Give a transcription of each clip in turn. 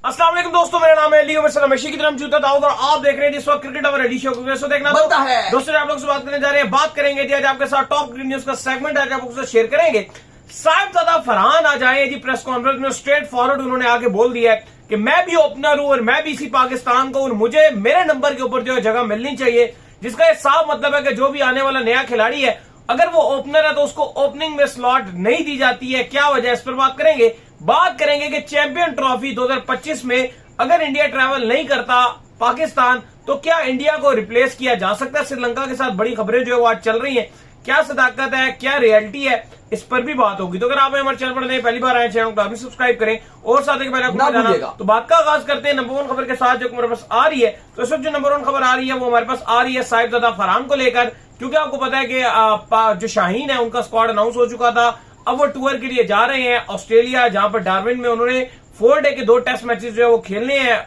अस्सलाम वालेकुम दोस्तों, मेरा नाम है अली उमर रमेशी की तरफ जूता दाऊद और आप देख रहे हैं जिस वक्त क्रिकेट और रेडी शो को देखना बनता है। दोस्तों आप लोग से बात करने जा रहे हैं, बात करेंगे जी आज आपके साथ टॉप क्रिकेट न्यूज का सेगमेंट आज आप लोग शेयर करेंगे। साहिबजादा फरहान आज आए जी प्रेस कॉन्फ्रेंस में, स्ट्रेट फॉरवर्ड उन्होंने आगे बोल दिया है कि मैं भी ओपनर हूं और मैं भी इसी पाकिस्तान को, और मुझे मेरे नंबर के ऊपर जो है जगह मिलनी चाहिए, जिसका ये साफ मतलब है कि जो भी आने वाला नया खिलाड़ी है अगर वो ओपनर है तो उसको ओपनिंग में स्लॉट नहीं दी जाती है। क्या वजह है, इस पर बात करेंगे कि चैंपियन ट्रॉफी 2025 में अगर इंडिया ट्रैवल नहीं करता पाकिस्तान तो क्या इंडिया को रिप्लेस किया जा सकता है श्रीलंका के साथ। बड़ी खबरें जो है वो आज चल रही हैं, क्या सदाकत है, क्या रियलिटी है, इस पर भी बात होगी। तो अगर आप हमारे चैनल पर नहीं पहली बार आए चैनल को सब्सक्राइब करें और साथ ही पहले तो बात का आगाज करते हैं नंबर 1 खबर के साथ जो हमारे पास आ रही है। तो इस वक्त जो नंबर 1 खबर आ रही है वो हमारे पास आ रही है साहिबजादा फरहान को लेकर, क्योंकि आपको पता है कि जो शाहीन है उनका स्क्वाड अनाउंस हो चुका था। अब वो टूर के लिए जा रहे हैं ऑस्ट्रेलिया, जहां पर डार्विन में उन्होंने 4 डे के 2 टेस्ट मैचेस जो है वो खेलने हैं।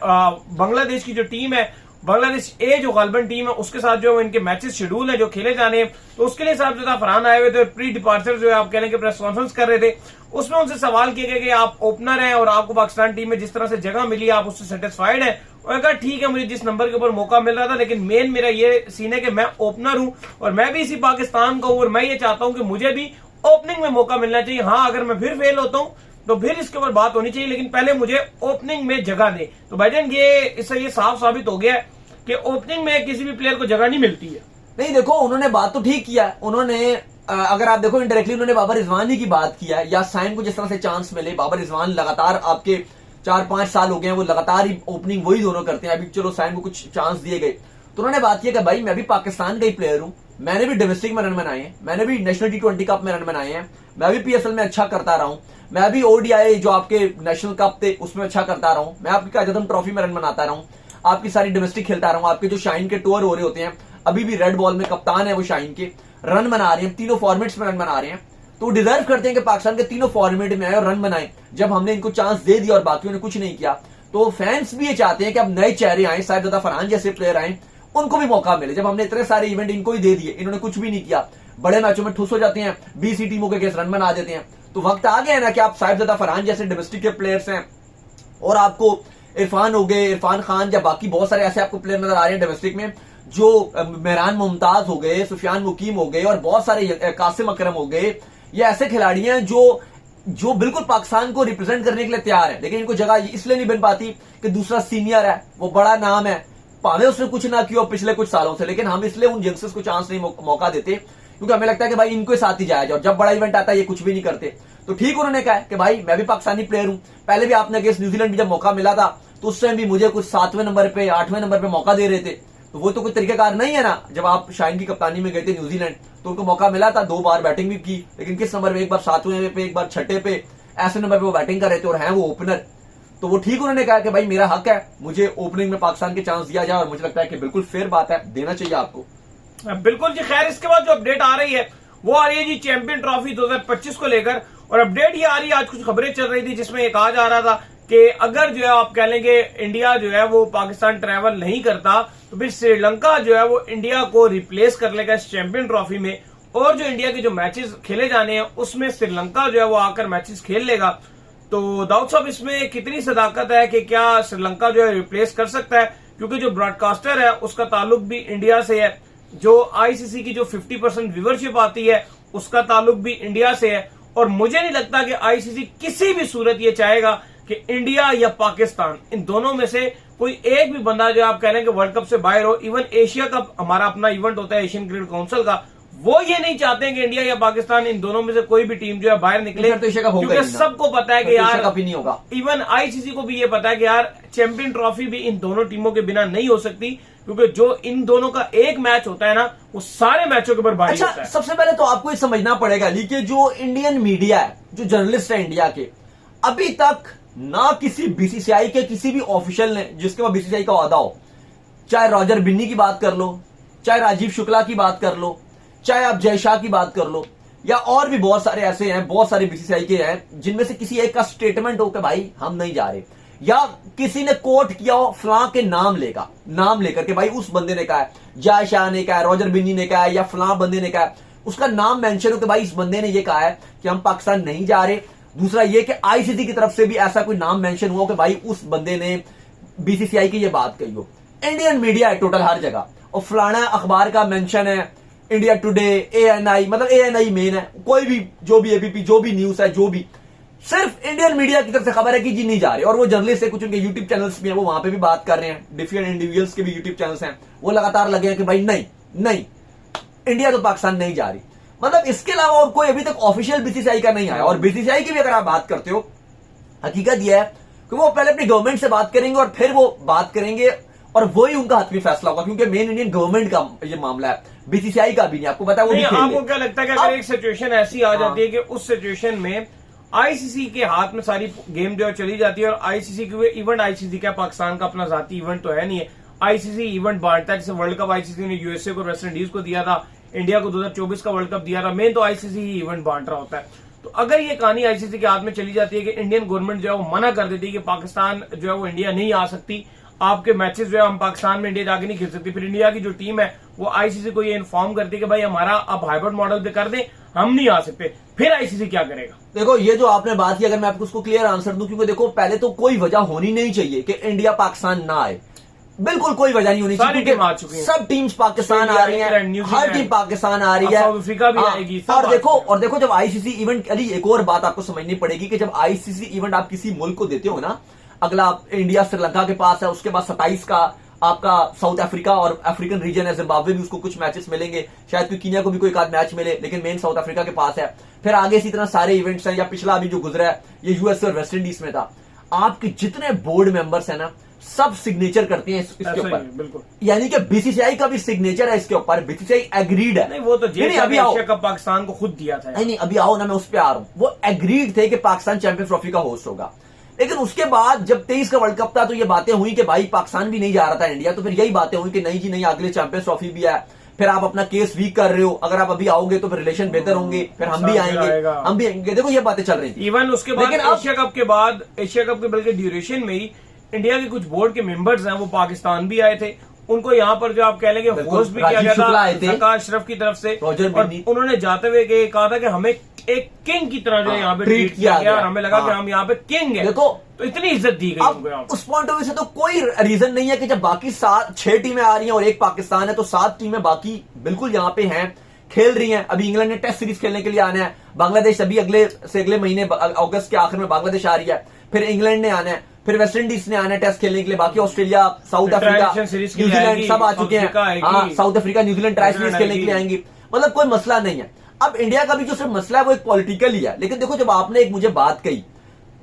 बांग्लादेश की जो टीम है, बांग्लादेश ए जो गालबन टीम है, उसके साथ जो है वो इनके मैचेस शेड्यूल है जो खेले जाने हैं। तो उसके लिए साहिबजादा फरहान आए हुए थे, प्री डिपार्चर जो है आप कह लेंगे प्रेस कॉन्फ्रेंस कर रहे थे। उसमें उनसे सवाल किए गए कि आप ओपनर हैं और आपको पाकिस्तान टीम में जिस तरह से जगह मिली आप उससे सेटिस्फाइड है। और कहा ठीक है, मुझे जिस नंबर के ऊपर मौका मिल रहा था, लेकिन मेन मेरा ये सीन है कि मैं ओपनर हूं और मैं भी इसी पाकिस्तान का हूं और मैं ये चाहता हूं कि मुझे भी ओपनिंग में मौका मिलना चाहिए। हाँ, अगर मैं फिर फेल होता हूं तो फिर इसके ऊपर बात होनी चाहिए, लेकिन पहले मुझे ओपनिंग में जगह दे। तो भाईजान इससे ये साफ साबित हो गया है कि ओपनिंग में किसी भी प्लेयर को जगह नहीं मिलती है। नहीं, देखो उन्होंने बात तो ठीक किया है। उन्होंने अगर आप देखो इनडायरेक्टली उन्होंने बाबर रिजवानी की बात किया है, या साइन को जिस तरह से चांस मिले। बाबर रिजवान लगातार आपके 4-5 साल हो गए हैं, वो लगातार ही ओपनिंग वही दोनों करते हैं। अभी चलो साइन को कुछ चांस दिए गए, तो उन्होंने बात किया कि भाई मैं भी पाकिस्तान का ही प्लेयर हूं, मैंने भी डोमेस्टिक में रन बनाए हैं, मैंने भी नेशनल T20 कप में रन बनाए हैं, मैं भी PSL में अच्छा करता रहा हूं, मैं भी ODI जो आपके नेशनल कप थे उसमें अच्छा करता रहा हूं, मैं आपकी कायदम ट्रॉफी में रन बनाता रहा हूं, आपकी सारी डोमेस्टिक खेलता रहा हूं। आपके जो शाइन के टूर हो रहे होते हैं, अभी भी रेड बॉल में कप्तान है वो शाइन के, रन बना रहे हैं, तीनों फॉर्मेट्स में रन बना रहे हैं। तो डिजर्व करते हैं कि पाकिस्तान के तीनों फॉर्मेट में आए और रन बनाए। जब हमने इनको चांस दे दिया और बाकियों ने कुछ नहीं किया, तो फैंस भी ये चाहते हैं कि अब नए चेहरे आए, साहिबजादा फरहान जैसे प्लेयर आए, उनको भी मौका मिले। जब हमने इतने सारे इवेंट इनको ही दे दिए, इन्होंने कुछ भी नहीं किया, बड़े मैचों में ठुस हो जाते हैं, 20 टीमों के अगेंस्ट रन बना देते हैं। तो वक्त आ गया है ना कि आप साहिबजादा फरहान जैसे डोमेस्टिक के प्लेयर्स हैं, और आपको इरफान हो गए, इरफान खान या बाकी बहुत सारे ऐसे आपको प्लेयर नजर आ रहे हैं डोमेस्टिक में, जो मेहरान मुमताज हो गए, सुफियान मुकीम हो गए और बहुत सारे कासिम अकरम हो गए। ये ऐसे खिलाड़ी हैं जो बिल्कुल पाकिस्तान को रिप्रेजेंट करने के लिए तैयार है, लेकिन इनको जगह इसलिए नहीं बन पाती कि दूसरा सीनियर है, वो बड़ा नाम है, भावे उसने कुछ ना किया पिछले कुछ सालों से, लेकिन हम इसलिए उन यंगस्टर्स को चांस नहीं मौका देते क्योंकि हमें लगता है कि भाई इनको साथ ही जाया जाए, और जब बड़ा इवेंट आता है ये कुछ भी नहीं करते। तो ठीक उन्होंने कहा कि भाई मैं भी पाकिस्तानी प्लेयर हूं, पहले भी आपने अगेंस्ट न्यूजीलैंड भी जब मौका मिला था तो उस टाइम भी मुझे कुछ 7वें नंबर पे 8वें नंबर पे मौका दे रहे थे, तो वो तो कोई तरीकेकार नहीं है ना। जब आप शाइन की कप्तानी में गए थे न्यूजीलैंड तो उनको मौका मिला था, 2 बार बैटिंग भी की, लेकिन किस नंबर पे, एक बार 7वें पे, एक बार 6ठे पे, ऐसे नंबर पे वो बैटिंग कर रहे थे और हैं वो ओपनर। तो वो ठीक उन्होंने कहा कि भाई मेरा हक है, मुझे ओपनिंग में पाकिस्तान के चांस दिया जाए, और मुझे लगता है कि बिल्कुल फेयर बात है, देना चाहिए आपको। बिल्कुल जी। खैर, इसके बाद जो अपडेट आ रही है वो आ रही है जी चैंपियन ट्रॉफी 2025 को लेकर, और अपडेट ये आ रही है, आज कुछ खबरें चल रही थी जिसमें ये कहा जा रहा था कि अगर जो है आप कह लेंगे इंडिया जो है वो पाकिस्तान ट्रैवल नहीं करता तो फिर श्रीलंका जो है वो इंडिया को रिप्लेस कर लेगा इस चैंपियन ट्रॉफी में, और जो इंडिया के जो मैचेस खेले जाने हैं उसमें श्रीलंका जो है वो आकर मैचेस खेल लेगा। तो दाऊद साहब, इसमें कितनी सदाकत है कि क्या श्रीलंका जो है रिप्लेस कर सकता है, क्योंकि जो ब्रॉडकास्टर है उसका ताल्लुक भी इंडिया से है, जो ICC की जो 50% व्यूवरशिप आती है उसका ताल्लुक भी इंडिया से है, और मुझे नहीं लगता कि ICC किसी भी सूरत ये चाहेगा कि इंडिया या पाकिस्तान इन दोनों में से कोई एक भी बंदा जो आप कह रहे हैं कि वर्ल्ड कप से बाहर हो। इवन एशिया कप हमारा अपना इवेंट होता है एशियन क्रिकेट काउंसिल का, वो ये नहीं चाहते हैं कि इंडिया या पाकिस्तान इन दोनों में से कोई भी टीम जो है बाहर निकले, तो क्योंकि सबको पता है कि यार कभी नहीं होगा। इवन ICC को भी ये पता है कि यार चैंपियन ट्रॉफी भी इन दोनों टीमों के बिना नहीं हो सकती, क्योंकि जो इन दोनों का एक मैच होता है ना वो सारे मैचों के ऊपर भारी होता है। सबसे पहले तो आपको ये समझना पड़ेगा अली कि जो इंडियन मीडिया है, जो जर्नलिस्ट है इंडिया के, अभी तक ना किसी BCCI के किसी भी ऑफिशियल ने, जिसके बाद BCCI का वादा हो, चाहे रॉजर बिन्नी की बात कर लो, चाहे राजीव शुक्ला की बात कर लो, चाहे आप जय शाह की बात कर लो, या और भी बहुत सारे ऐसे हैं, बहुत सारे BCCI के हैं जिनमें से किसी एक का स्टेटमेंट हो कि भाई हम नहीं जा रहे, या किसी ने कोट किया हो फलां के नाम लेकर के भाई उस बंदे ने कहा है, जय शाह ने कहा है, रॉजर बिन्नी ने कहा है, या फलां बंदे ने कहा है, उसका नाम मेंशन हो कि भाई इस बंदे ने ये कहा है कि हम पाकिस्तान नहीं जा रहे, दूसरा ये कि आईसीसी की तरफ से भी ऐसा कोई नाम मेंशन हुआ कि भाई उस बंदे ने बीसीसीआई की ये बात कही हो। इंडियन मीडिया है टोटल हर जगह, और फलाना अखबार का मेंशन है, इंडिया टुडे, एएनआई, मतलब एएनआई मेन है, कोई भी जो भी एबीपी जो भी न्यूज है, जो भी सिर्फ इंडियन मीडिया की तरफ से खबर है कि जी नहीं जा रहे। और वो जर्नलिस्ट है, कुछ उनके यूट्यूब चैनल्स भी हैं, वो वहां पे भी बात कर रहे हैं, डिफरेंट इंडिविजुअल्स के भी यूट्यूब चैनल्स हैं, वो लगातार लगे हैं कि भाई नहीं नहीं, इंडिया तो पाकिस्तान नहीं जा रही। मतलब इसके अलावा और कोई अभी तक ऑफिशियल बीसीसीआई का नहीं आया। और बीसीसीआई की भी अगर आप बात करते हो, हकीकत यह है कि वो पहले अपनी गवर्नमेंट से बात करेंगे और फिर वो बात करेंगे, और वही उनका हतमी फैसला होगा, क्योंकि मेन इंडियन गवर्नमेंट का ये मामला है, बीसीसीआई का भी नहीं। आपको पता है वो भी आपको क्या लगता है कि अगर एक सिचुएशन ऐसी आ जाती है कि उस सिचुएशन में आईसीसी के हाथ में सारी गेम जो चली जाती है, और आईसीसी के इवेंट, आईसीसी का पाकिस्तान का अपना जाती इवेंट तो है नहीं है, आईसीसी इवेंट बांटता है, जैसे वर्ल्ड कप आईसीसी ने यूएसए को, वेस्ट इंडीज को दिया था, इंडिया को 2024 का वर्ल्ड कप दिया था, मेन तो आईसीसी ही इवेंट बांट रहा होता है। तो अगर ये कहानी आईसीसी के हाथ में चली जाती है कि इंडियन गवर्नमेंट जो है वो मना कर देती है कि पाकिस्तान जो है वो इंडिया नहीं आ सकती, आपके मैचेस जो है हम पाकिस्तान में इंडिया जाके नहीं खेल सकती, फिर इंडिया की जो टीम है वो आईसीसी को ये इन्फॉर्म करती है कि भाई हमारा अब हाइब्रिड मॉडल पे कर दें, हम नहीं आ सकते, फिर आईसीसी क्या करेगा? देखो ये जो आपने बात की, अगर मैं आपको उसको क्लियर आंसर दूं, क्योंकि देखो पहले तो कोई वजह होनी नहीं चाहिए कि इंडिया पाकिस्तान ना आए, बिल्कुल कोई वजह नहीं होनी चाहिए, क्योंकि सब टीम्स पाकिस्तान आ रही हैं, हर टीम पाकिस्तान आ रही है, साउथ अफ्रीका भी आएगी। और देखो जब आईसीसी इवेंट, अरे एक और बात आपको समझनी पड़ेगी कि जब आईसीसी इवेंट आप किसी मुल्क को देते हो ना, अगला इंडिया श्रीलंका के पास है, उसके बाद 27 का आपका साउथ अफ्रीका और अफ्रीकन रीजन है, जिम्बाब्वे भी उसको कुछ मैचेस मिलेंगे, शायद कोई कीनिया को भी कोई एक आध मैच मिले, लेकिन मेन साउथ अफ्रीका के पास है। फिर आगे इसी तरह सारे इवेंट्स हैं, या पिछला अभी जो गुजरा है ये यूएसए और वेस्ट इंडीज में था। आपके जितने बोर्ड मेंबर्स हैं ना, सब सिग्नेचर करते हैं इसके ऊपर, बिल्कुल, यानी कि बीसीसीआई का भी सिग्नेचर है इसके ऊपर, बीसीसीआई एग्रीड है। नहीं वो तो नहीं, अभी आओ, एशिया कप पाकिस्तान को खुद दिया था। नहीं अभी आओ ना, मैं उस पर आ रहा हूं। वो एग्रीड थे कि पाकिस्तान चैंपियंस ट्रॉफी का होस्ट होगा, लेकिन उसके बाद जब 23 का वर्ल्ड कप था तो ये बातें हुई कि भाई पाकिस्तान भी नहीं जा रहा था इंडिया, तो फिर यही बातें हुई कि नहीं जी नहीं, अगले चैंपियंस ट्रॉफी भी है, फिर आप अपना केस वीक कर रहे हो, अगर आप अभी आओगे तो फिर रिलेशन बेहतर होंगे, फिर हम भी आएंगे, देखो ये बातें चल रही थी। इवन उसके बाद एशिया कप के बाद, एशिया कप के बल्कि ड्यूरेशन में ही इंडिया के कुछ बोर्ड के मेंबर्स हैं वो पाकिस्तान भी आए थे, उनको यहाँ पर जो आप कह लेंगे होस्ट भी किया गया था ज़का अशरफ की तरफ से, और उन्होंने जाते हुए कहा था कि हमें एक किंग की तरह जो है यहाँ पे ट्रीट किया गया, और हमें लगा कि हम यहाँ पे किंग है, देखो तो इतनी इज्जत दी गई। उस पॉइंट ऑफ व्यू से तो कोई रीजन नहीं है कि जब बाकी 6 टीमें आ रही हैं और एक पाकिस्तान है, तो 7 टीमें बाकी बिल्कुल यहाँ पे हैं, खेल रही हैं। अभी इंग्लैंड ने टेस्ट सीरीज खेलने के लिए आना है, बांग्लादेश अभी अगले महीने अगस्त के आखिर में बांग्लादेश आ रही है, फिर इंग्लैंड ने आना है, फिर वेस्ट इंडीज ने आना है टेस्ट खेलने के लिए, बाकी ऑस्ट्रेलिया, साउथ अफ्रीका, न्यूजीलैंड सब आ चुके हैं। हाँ, south Africa, New Zealand tri series खेलने के लिए आएंगी, मतलब कोई मसला नहीं है। अब इंडिया का भी जो सिर्फ मसला है वो एक पॉलिटिकल ही है, लेकिन देखो जब आपने एक मुझे बात कही,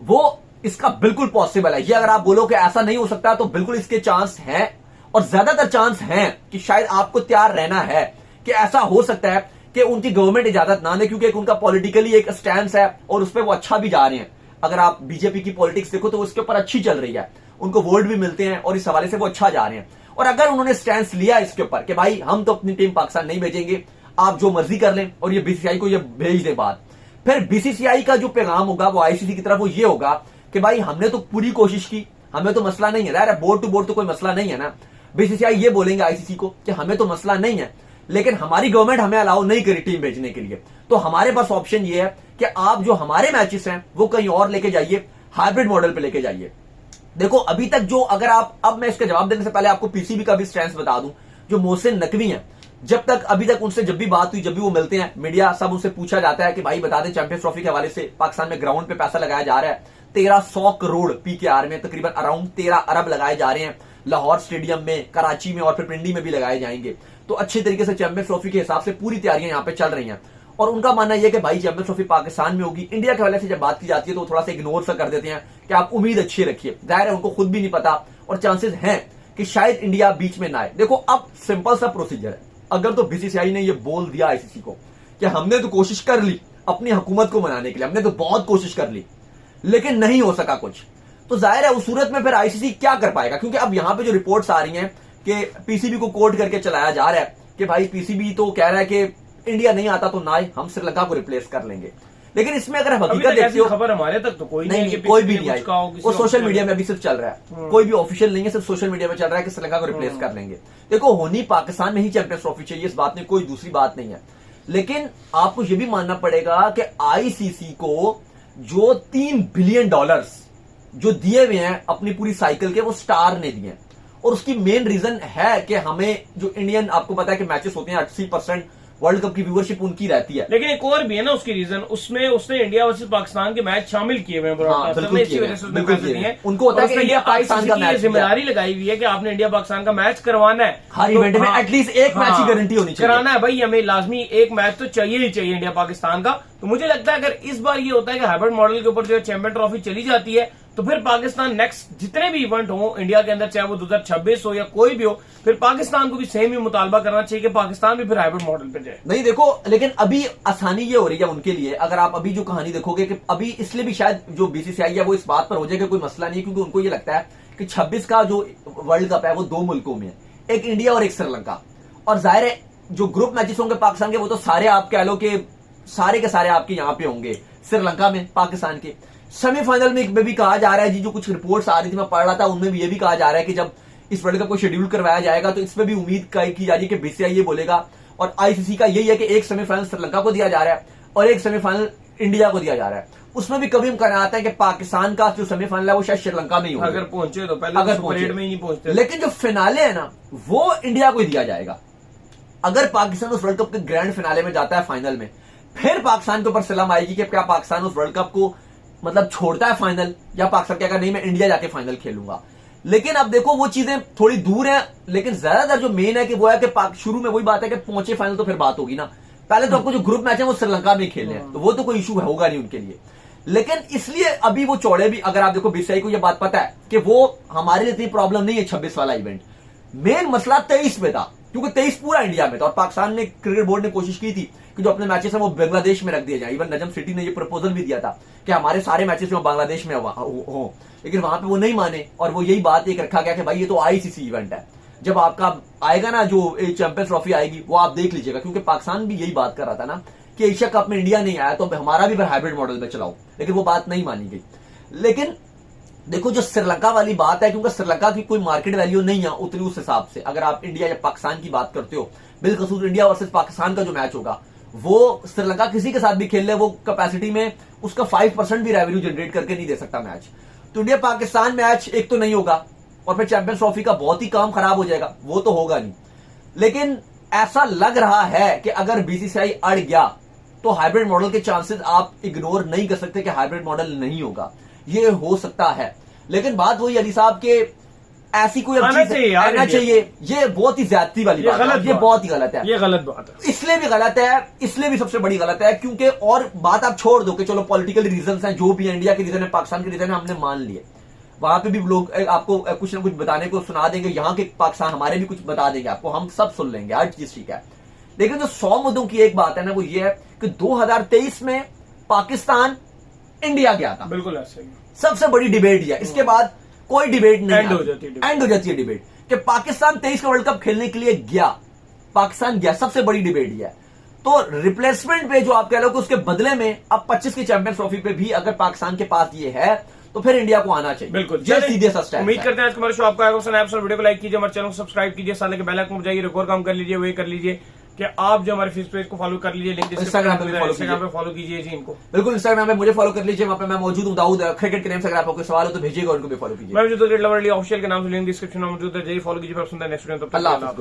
वो इसका बिल्कुल पॉसिबल है। ये अगर आप बोलो कि ऐसा नहीं हो सकता, तो बिल्कुल इसके चांस हैं, और ज्यादातर चांस हैं कि शायद आपको तैयार रहना है कि ऐसा हो सकता है कि उनकी गवर्नमेंट इजाजत ना दे, क्योंकि एक उनका पॉलिटिकली एक स्टैंड है और उस पर वो अच्छा भी जा रहे हैं। अगर आप बीजेपी की पॉलिटिक्स देखो तो उसके ऊपर अच्छी चल रही है, उनको वोट भी मिलते हैं और इस हवाले से वो अच्छा जा रहे हैं। और अगर उन्होंने स्टैंड लिया इसके ऊपर कि भाई हम तो अपनी टीम पाकिस्तान नहीं भेजेंगे, आप जो मर्जी कर लें, और ये बीसीसीआई को ये भेज दे बात, फिर बीसीसीआई का जो पैगाम होगा वो आईसीसी की तरफ वो ये होगा कि भाई हमने तो पूरी कोशिश की, हमें तो मसला नहीं है, बोर्ड टू बोर्ड तो कोई मसला नहीं है ना। बीसीसीआई ये बोलेंगे आईसीसी को कि हमें तो मसला नहीं है, लेकिन हमारी गवर्नमेंट हमें अलाउ नहीं करी टीम भेजने के लिए, तो हमारे पास ऑप्शन ये है कि आप जो हमारे मैचेस हैं वो कहीं और लेके जाइए, हाइब्रिड मॉडल पे लेके जाइए। देखो अभी तक जो, अगर आप, अब मैं इसका जवाब देने से पहले आपको पीसीबी का भी स्टैंड बता दूं, जो मोहसिन नकवी हैं, जब तक अभी तक उनसे जब भी बात हुई, जब भी वो मिलते हैं, मीडिया सब उनसे पूछा जाता है कि भाई बता दें चैंपियंस ट्रॉफी के हवाले से पाकिस्तान में ग्राउंड पे पैसा लगाया जा रहा है, 1300 करोड़ पीकेआर में, तकरीबन अराउंड 13 अरब लगाए जा रहे हैं लाहौर स्टेडियम में, कराची में और फिर पिंडी में भी लगाए जाएंगे। तो अच्छे तरीके से चैंपियंस ट्रॉफी के हिसाब से पूरी तैयारियां यहाँ पे चल रही हैं, और उनका मानना यह कि भाई चैंपियंस ट्रॉफी पाकिस्तान में होगी। इंडिया के हवाले से जब बात की जाती है तो थोड़ा सा इग्नोर सा कर देते हैं कि आप उम्मीद अच्छी रखिए, जाहिर है उनको खुद भी नहीं पता, और चांसेस हैं कि शायद इंडिया बीच में ना आए। देखो अब सिंपल सा प्रोसीजर है, अगर तो बीसीसीआई ने यह बोल दिया आईसीसी को कि हमने तो कोशिश कर ली अपनी हुकूमत को मनाने के लिए, हमने तो बहुत कोशिश कर ली, लेकिन नहीं हो सका कुछ, तो जाहिर है उस सूरत में फिर आईसीसी क्या कर पाएगा? क्योंकि अब यहां पे जो रिपोर्ट्स आ रही हैं कि पीसीबी को कोर्ट करके चलाया जा रहा है कि भाई पीसीबी तो कह रहा है कि इंडिया नहीं आता तो ना आए, हम श्रीलंका को रिप्लेस कर लेंगे। लेकिन इसमें अगर हम हकीकत देखते हो, खबर हमारे तक तो कोई नहीं, कोई भी नहीं आई, वो सोशल मीडिया में अभी सिर्फ चल रहा है, कोई भी ऑफिशियल नहीं है, सिर्फ सोशल मीडिया में चल रहा है कि श्रीलंका को रिप्लेस कर लेंगे। देखो होनी पाकिस्तान में ही चैंपियंस ट्रॉफी चाहिए, इस बात में कोई दूसरी बात नहीं है, लेकिन आपको यह भी मानना पड़ेगा कि आईसीसी को जो $3 बिलियन जो दिए हुए हैं अपनी पूरी साइकिल के, वो स्टार ने दिए हैं। और उसकी मेन रीजन है कि हमें जो इंडियन, आपको पता है कि मैचेस होते हैं 80% वर्ल्ड कप की व्यूवरशिप उनकी रहती है। लेकिन एक और भी है ना उसकी रीजन, उसमें उसने इंडिया वर्सेस पाकिस्तान के मैच शामिल किए हुए हैं ब्रॉडकास्टर में, इसी वजह से उसने पैसे दिए हैं। उनको होता है कि इंडिया पाकिस्तान का मैच, जिम्मेदारी लगाई हुई है कि आपने इंडिया पाकिस्तान का मैच करवाना है, हर इवेंट में एटलीस्ट एक मैच की गारंटी होनी चाहिए, कराना है भाई, हमें लाजमी एक मैच तो चाहिए ही चाहिए इंडिया पाकिस्तान का। तो मुझे लगता है अगर इस बार ये होता है कि हाइब्रिड मॉडल के ऊपर जो चैंपियन ट्रॉफी चली जाती है, तो फिर पाकिस्तान नेक्स्ट जितने भी इवेंट हो इंडिया के अंदर, चाहे वो 2026 हो या कोई भी हो, फिर पाकिस्तान को भी सेम ही मुतालबा करना चाहिए कि पाकिस्तान भी फिर हाइब्रिड मॉडल पे जाए। नहीं देखो, लेकिन अभी आसानी ये हो रही है उनके लिए, अगर आप अभी जो कहानी देखोगे कि अभी इसलिए भी शायद जो बीसीसीआई है वो इस बात पर हो जाएगा कोई मसला नहीं, क्योंकि उनको ये लगता है कि 26 का जो वर्ल्ड कप है वो 2 मुल्कों में है, एक इंडिया और एक श्रीलंका। और जाहिर है जो ग्रुप मैचेस होंगे पाकिस्तान के, वो तो सारे आप कह लो कि सारे के सारे आपके यहां पे होंगे श्रीलंका में, पाकिस्तान के। सेमीफाइनल में भी कहा जा रहा है जी, जो कुछ रिपोर्ट्स आ रही थी मैं पढ़ रहा था, उनमें भी ये भी कहा जा रहा है कि जब इस वर्ल्ड कप को शेड्यूल करवाया जाएगा तो इसमें भी उम्मीद की जा रही है कि बीसीसीआई ये बोलेगा, और आईसीसी का यही है कि एक सेमीफाइनल श्रीलंका को दिया जा रहा है और एक सेमीफाइनल इंडिया को दिया जा रहा है। उसमें भी कभी हम कहना आता है कि पाकिस्तान का जो सेमीफाइनल है वो शायद श्रीलंका में ही होगा, अगर पहुंचे तो पहले, अगर सुपर 8 में ही नहीं पहुंचते। लेकिन जो फिनाले है ना वो इंडिया को ही दिया जाएगा। अगर पाकिस्तान उस वर्ल्ड कप के ग्रैंड फिनाले में जाता है फाइनल में, फिर पाकिस्तान के ऊपर सलाम आएगी कि क्या पाकिस्तान उस वर्ल्ड कप को मतलब छोड़ता है फाइनल, या पाकिस्तान कहेगा नहीं मैं इंडिया जाके फाइनल खेलूंगा। लेकिन अब देखो वो चीजें थोड़ी दूर हैं, लेकिन ज्यादातर जो मेन है कि वो है कि शुरू में वही बात है कि पहुंचे फाइनल तो फिर बात होगी ना, पहले तो आपको जो ग्रुप मैच है वो श्रीलंका में खेलने हैं, तो वो तो कोई इशू होगा नहीं उनके लिए। लेकिन इसलिए अभी वो चौड़े भी, अगर आप देखो बीसीसीआई को ये बात पता है कि वो हमारे लिए इतनी प्रॉब्लम नहीं है 26 वाला इवेंट, मेन मसला 23 में था, क्योंकि 23 पूरा इंडिया में था और पाकिस्तान ने, क्रिकेट बोर्ड ने कोशिश की थी कि जो अपने मैचेस हैं वो बांग्लादेश में रख दिए जाए। इवन नजम सिटी ने ये प्रपोजल भी दिया था कि हमारे सारे मैचेस जो बांग्लादेश में हो, लेकिन वहां पे वो नहीं माने और वो यही बात एक रखा गया कि भाई ये तो आईसीसी इवेंट है, जब आपका आएगा ना जो चैंपियंस ट्रॉफी आएगी वो आप देख लीजिएगा, क्योंकि पाकिस्तान भी यही बात कर रहा था ना कि एशिया कप में इंडिया नहीं आया तो हमारा भी फिर हाइब्रिड मॉडल में चलाओ, लेकिन वो बात नहीं मानी गई। लेकिन देखो जो श्रीलंका वाली बात है, क्योंकि श्रीलंका की कोई मार्केट वैल्यू नहीं है उतनी, उस हिसाब से अगर आप इंडिया या पाकिस्तान की बात करते हो, बिलखसूस इंडिया वर्सेस पाकिस्तान का जो मैच होगा वो श्रीलंका किसी के साथ भी खेल ले, वो कैपेसिटी में उसका 5% भी रेवेन्यू जनरेट करके नहीं दे सकता मैच। तो इंडिया पाकिस्तान मैच एक तो नहीं होगा और फिर चैंपियंस ट्रॉफी का बहुत ही काम खराब हो जाएगा, वो तो होगा नहीं। लेकिन ऐसा लग रहा है कि अगर बीसीसीआई अड़ गया तो हाइब्रिड मॉडल के चांसेस आप इग्नोर नहीं कर सकते कि हाइब्रिड मॉडल नहीं होगा, ये हो सकता है। लेकिन बात वही अली साहब के ऐसी कोई आना चाहिए, ये बहुत ही ज्यादती वाली बात है, ये बहुत ही गलत है, ये गलत बात है। इसलिए भी गलत है, इसलिए भी सबसे बड़ी गलत है क्योंकि, और बात आप छोड़ दो कि चलो पॉलिटिकल रीजंस हैं, जो भी है, इंडिया के रीजन है, पाकिस्तान के रीजन है, हमने मान लिए, वहां पे भी लोग आपको कुछ ना कुछ बताने को सुना देंगे, यहाँ के पाकिस्तान हमारे भी कुछ बता देंगे आपको, हम सब सुन लेंगे, हर चीज ठीक है। लेकिन जो 100 मुद्दों की एक बात है ना वो ये है कि 2023 में पाकिस्तान इंडिया गया था, बिल्कुल ऐसे ही सबसे बड़ी डिबेट है, इसके बाद कोई डिबेट नहीं, एंड हो जाती है डिबेट कि पाकिस्तान 23 का वर्ल्ड कप खेलने के लिए गया, पाकिस्तान गया, सबसे बड़ी डिबेट है। तो रिप्लेसमेंट पे जो आप कह लो कि उसके बदले में अब 25 की चैंपियंस ट्रॉफी पे भी अगर पाकिस्तान के पास ये है तो फिर इंडिया को आना चाहिए, बिल्कुल ये सीधे सा स्टेप। उम्मीद करते हैं आज हमारे शो आपको आएगा, वीडियो को लाइक कीजिए, हमारे चैनल को सब्सक्राइब कीजिए, साथ के बेल आइकन को बजाइए, रिकॉर्ड काम कर लीजिए, वही कर लीजिए कि आप जो हमारे फेस पेज को फॉलो कर लीजिए, लिंक इंस्टाग्राम पे फॉलो कीजिए जी इनको, बिल्कुल इंस्टाग्राम पे मुझे फॉलो कर लीजिए, वहां पे मैं मौजूद हूं, दाऊद क्रिकेट के नाम से। अगर आपको कोई सवाल हो तो भेजिएगा, उनको भी फॉलो कीजिए। मैं जो ऑफिशियल के नाम से लिंक डिस्क्रिप्शन में मौजूद है, जल्दी फॉलो कीजिए। नेक्स्ट वीडियो, तब तक अल्लाह हाफ़िज़।